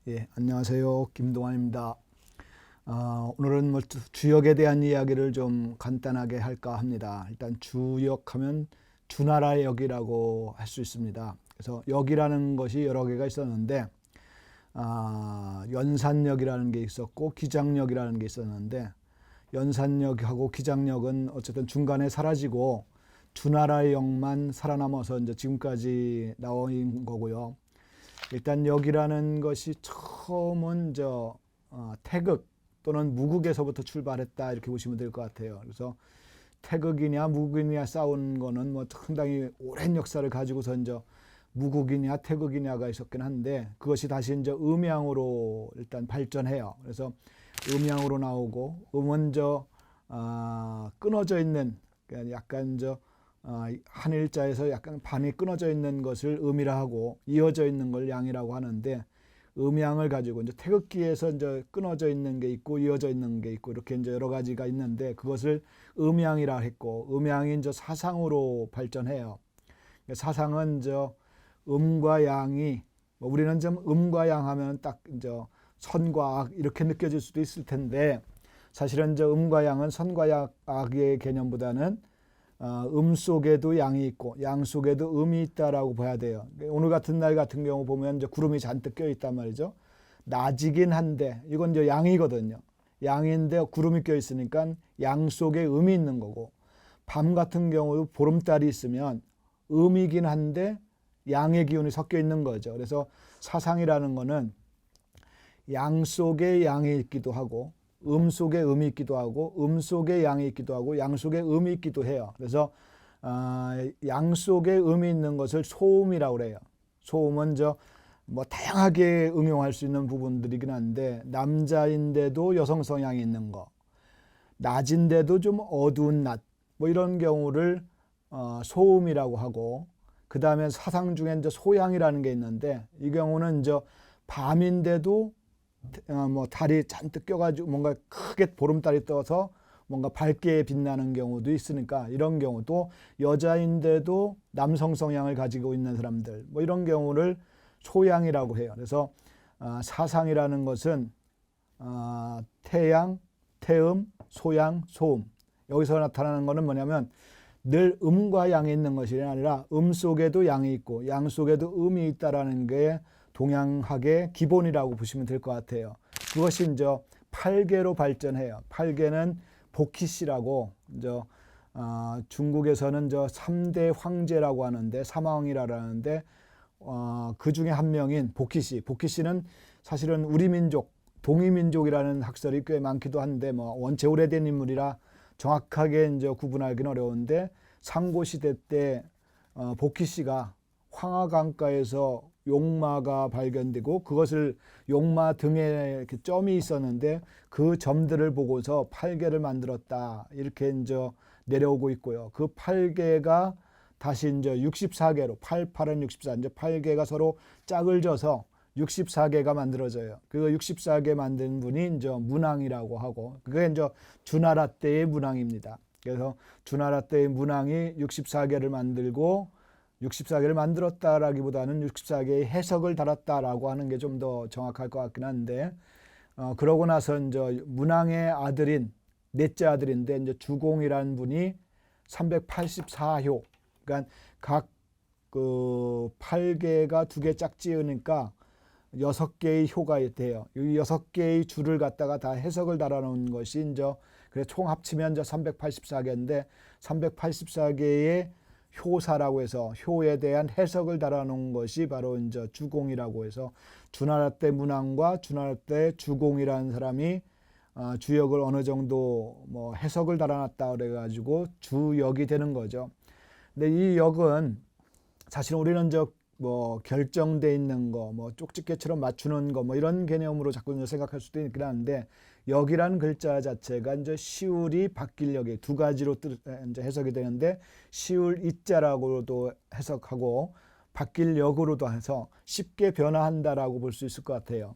예, 안녕하세요. 김동환입니다. 오늘은 뭐 주역에 대한 이야기를 좀 간단하게 할까 합니다. 일단 주역하면 주나라의 역이라고 할 수 있습니다. 그래서 역이라는 것이 여러 개가 있었는데 연산역이라는 게 있었고 기장역이라는 게 있었는데, 연산역하고 기장역은 어쨌든 중간에 사라지고 주나라의 역만 살아남아서 이제 지금까지 나온 거고요. 일단 역이라는 것이 처음은 태극 또는 무국에서부터 출발했다, 이렇게 보시면 될 것 같아요. 그래서 태극이냐 무국이냐 싸운 거는 뭐 상당히 오랜 역사를 가지고서 이제 무국이냐 태극이냐가 있었긴 한데, 그것이 다시 이제 음양으로 일단 발전해요. 그래서 음양으로 나오고, 음은 끊어져 있는, 그러니까 약간 한 일자에서 약간 반이 끊어져 있는 것을 음이라 하고, 이어져 있는 걸 양이라고 하는데, 음양을 가지고 이제 태극기에서 이제 끊어져 있는 게 있고 이어져 있는 게 있고 이렇게 이제 여러 가지가 있는데, 그것을 음양이라 했고, 음양이 이제 사상으로 발전해요. 사상은 음과 양이, 우리는 좀 음과 양 하면 딱 이제 선과 악 이렇게 느껴질 수도 있을 텐데, 사실은 음과 양은 선과 악의 개념보다는 음 속에도 양이 있고 양 속에도 음이 있다라고 봐야 돼요. 오늘 같은 날 같은 경우 보면 이제 구름이 잔뜩 껴 있단 말이죠. 낮이긴 한데 이건 이제 양이거든요. 양인데 구름이 껴 있으니까 양 속에 음이 있는 거고, 밤 같은 경우도 보름달이 있으면 음이긴 한데 양의 기운이 섞여 있는 거죠. 그래서 사상이라는 거는 양 속에 양이 있기도 하고 음 속에 음이 있기도 하고 음 속에 양이 있기도 하고 양 속에 음이 있기도 해요. 그래서 양 속에 음이 있는 것을 소음이라고 그래요. 소음은 뭐 다양하게 응용할 수 있는 부분들이긴 한데, 남자인데도 여성 성향이 있는 거, 낮인데도 좀 어두운 낮, 뭐 이런 경우를 소음이라고 하고, 그 다음에 사상 중에 이제 소양이라는 게 있는데, 이 경우는 밤인데도 뭐 달이 잔뜩 껴가지고 뭔가 크게 보름달이 떠서 뭔가 밝게 빛나는 경우도 있으니까, 이런 경우도 여자인데도 남성 성향을 가지고 있는 사람들, 뭐 이런 경우를 소양이라고 해요. 그래서 사상이라는 것은 태양, 태음, 소양, 소음, 여기서 나타나는 것은 뭐냐면 늘 음과 양이 있는 것이 아니라 음 속에도 양이 있고 양 속에도 음이 있다라는 게 동양학의 기본이라고 보시면 될 것 같아요. 그것이 이제 팔계로 발전해요. 팔계는 복희씨라고, 중국에서는 3대 황제라고 하는데, 삼왕이라고 하는데, 그 중에 한 명인 복희씨. 복희씨는 사실은 우리 민족, 동이민족이라는 학설이 꽤 많기도 한데, 뭐 원체 오래된 인물이라 정확하게 구분하기는 어려운데, 상고시대 때 복희씨가 황하강가에서 용마가 발견되고, 그것을 용마 등에 이렇게 점이 있었는데 그 점들을 보고서 팔계를 만들었다, 이렇게 내려오고 있고요. 그 팔계가 다시 64개로, 88은 64, 이제 8개가 서로 짝을 져서 64개가 만들어져요. 그 64개 만든 분이 문왕이라고 하고, 그게 주나라 때의 문왕입니다. 그래서 주나라 때의 문왕이 64개를 만들고, 64개를 만들었다라기보다는 64개의 해석을 달았다라고 하는 게 좀 더 정확할 것 같긴 한데, 그러고 나서 문왕의 아들인, 넷째 아들인데 주공이라는 분이 384효, 그러니까 각 그 8개가 2개 짝지으니까 6개의 효가 돼요. 이 6개의 줄을 갖다가 다 해석을 달아놓은 것이 그래 총 합치면 384개인데, 384개의 효사라고 해서 효에 대한 해석을 달아놓은 것이 바로 주공이라고 해서, 주나라 때 문왕과 주나라 때 주공이라는 사람이 주역을 어느 정도 뭐 해석을 달아놨다 그래가지고 주역이 되는 거죠. 근데 이 역은 사실 우리는 뭐 결정돼 있는 거, 뭐 쪽집게처럼 맞추는 거, 뭐 이런 개념으로 자꾸 생각할 수도 있긴 한데, 역이라는 글자 자체가 시울이 바뀔 역이 두 가지로 해석이 되는데, 시울 이자라고도 해석하고 바뀔 역으로도 해서 쉽게 변화한다라고 볼 수 있을 것 같아요.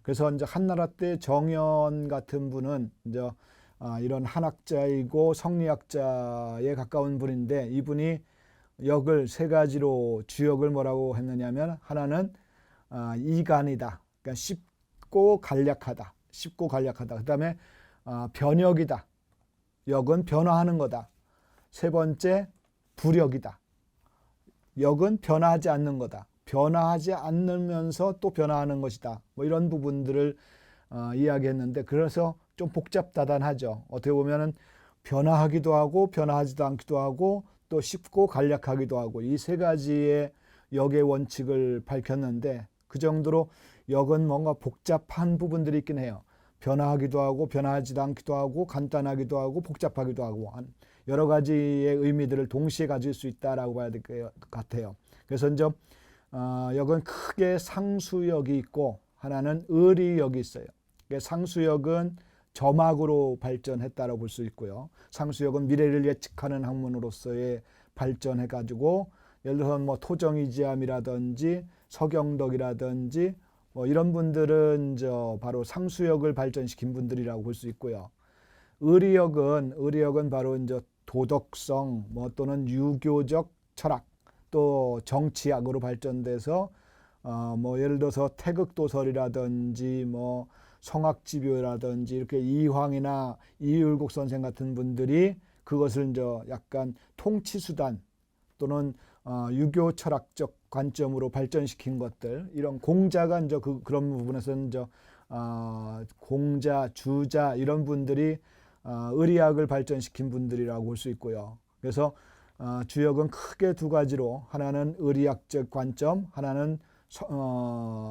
그래서 한나라 때 정연 같은 분은 이런 한학자이고 성리학자에 가까운 분인데, 이분이 역을 세 가지로 주역을 뭐라고 했느냐면 하나는 이간이다. 그러니까 쉽고 간략하다. 쉽고 간략하다. 그다음에 변역이다. 역은 변화하는 거다. 세 번째 부력이다. 역은 변화하지 않는 거다. 변화하지 않으면서 또 변화하는 것이다. 뭐 이런 부분들을 이야기했는데 그래서 좀 복잡다단하죠. 어떻게 보면은 변화하기도 하고 변화하지도 않기도 하고 또 쉽고 간략하기도 하고 이 세 가지의 역의 원칙을 밝혔는데 그 정도로 역은 뭔가 복잡한 부분들이 있긴 해요. 변화하기도 하고 변화하지도 않기도 하고 간단하기도 하고 복잡하기도 하고 여러 가지의 의미들을 동시에 가질 수 있다라고 봐야 될 것 같아요. 그래서 이제 역은 크게 상수역이 있고 하나는 의리역이 있어요. 상수역은 점학으로 발전했다라고 볼 수 있고요. 상수역은 미래를 예측하는 학문으로서의 발전해가지고 예를 들어서 뭐 토정이지암이라든지 서경덕이라든지 뭐 이런 분들은 바로 상수역을 발전시킨 분들이라고 볼 수 있고요. 의리역은 바로 이제 도덕성 뭐 또는 유교적 철학 또 정치학으로 발전돼서 뭐 예를 들어서 태극도설이라든지 뭐 성악지묘라든지 이렇게 이황이나 이율곡 선생 같은 분들이 그것을 이제 약간 통치수단 또는 유교 철학적 관점으로 발전시킨 것들 이런 공자가 이제 그런 부분에서는 이제 공자, 주자 이런 분들이 의리학을 발전시킨 분들이라고 볼 수 있고요. 그래서 주역은 크게 두 가지로 하나는 의리학적 관점, 하나는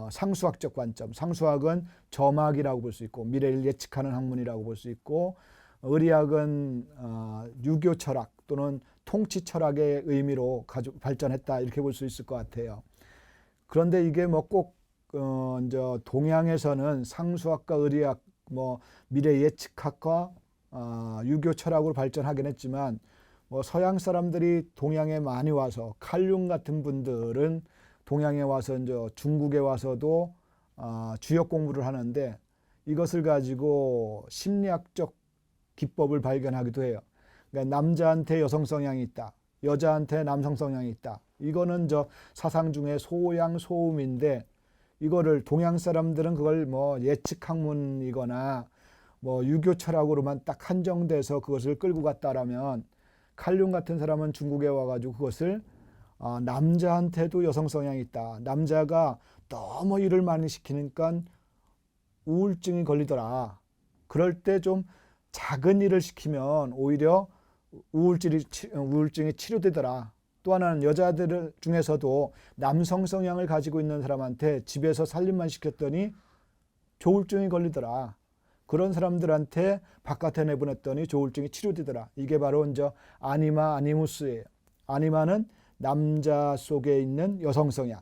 상수학적 관점. 상수학은 점학이라고 볼 수 있고 미래를 예측하는 학문이라고 볼 수 있고 의리학은 유교 철학 또는 통치 철학의 의미로 발전했다 이렇게 볼 수 있을 것 같아요. 그런데 이게 뭐 꼭 이제 동양에서는 상수학과 의리학, 뭐 미래 예측학과 유교 철학으로 발전하긴 했지만 뭐 서양 사람들이 동양에 많이 와서 칼융 같은 분들은 동양에 와서 이제 중국에 와서도 주역 공부를 하는데 이것을 가지고 심리학적 기법을 발견하기도 해요. 그러니까 남자한테 여성 성향이 있다. 여자한테 남성 성향이 있다. 이거는 사상 중에 소양 소음인데 이거를 동양 사람들은 그걸 뭐 예측 학문이거나 뭐 유교 철학으로만 딱 한정돼서 그것을 끌고 갔다라면 칼융 같은 사람은 중국에 와가지고 그것을 남자한테도 여성 성향이 있다. 남자가 너무 일을 많이 시키니까 우울증이 걸리더라. 그럴 때 좀 작은 일을 시키면 오히려 우울증이 치료되더라. 또 하나는 여자들 중에서도 남성 성향을 가지고 있는 사람한테 집에서 살림만 시켰더니 조울증이 걸리더라. 그런 사람들한테 바깥에 내보냈더니 조울증이 치료되더라. 이게 바로 이제 아니마 아니무스예요. 아니마는 남자 속에 있는 여성 성향,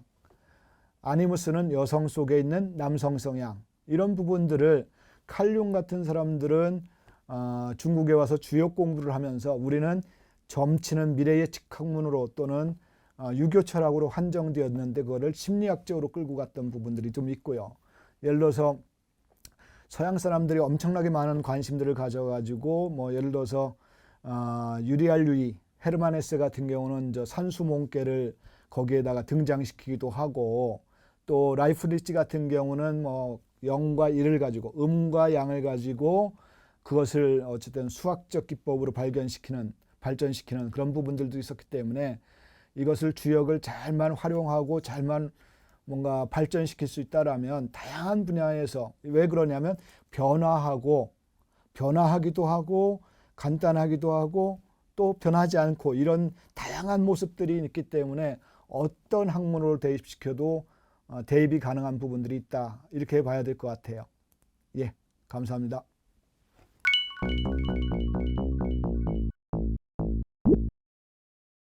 아니무스는 여성 속에 있는 남성 성향. 이런 부분들을 칼융 같은 사람들은 중국에 와서 주역 공부를 하면서 우리는 점치는 미래 예측 학문으로 또는 유교 철학으로 한정되었는데 그거를 심리학적으로 끌고 갔던 부분들이 좀 있고요. 예를 들어서 서양 사람들이 엄청나게 많은 관심들을 가져가지고 뭐 예를 들어서 유리알 루이, 헤르만 헤세 같은 경우는 산수몽계를 거기에다가 등장시키기도 하고 또 라이프니츠 같은 경우는 뭐 영과 일을 가지고 음과 양을 가지고 그것을 어쨌든 수학적 기법으로 발전시키는 그런 부분들도 있었기 때문에 이것을 주역을 잘만 활용하고 잘만 뭔가 발전시킬 수 있다라면 다양한 분야에서 왜 그러냐면 변화하기도 하고 간단하기도 하고 또 변하지 않고 이런 다양한 모습들이 있기 때문에 어떤 학문으로 대입시켜도 대입이 가능한 부분들이 있다. 이렇게 봐야 될 것 같아요. 예, 감사합니다.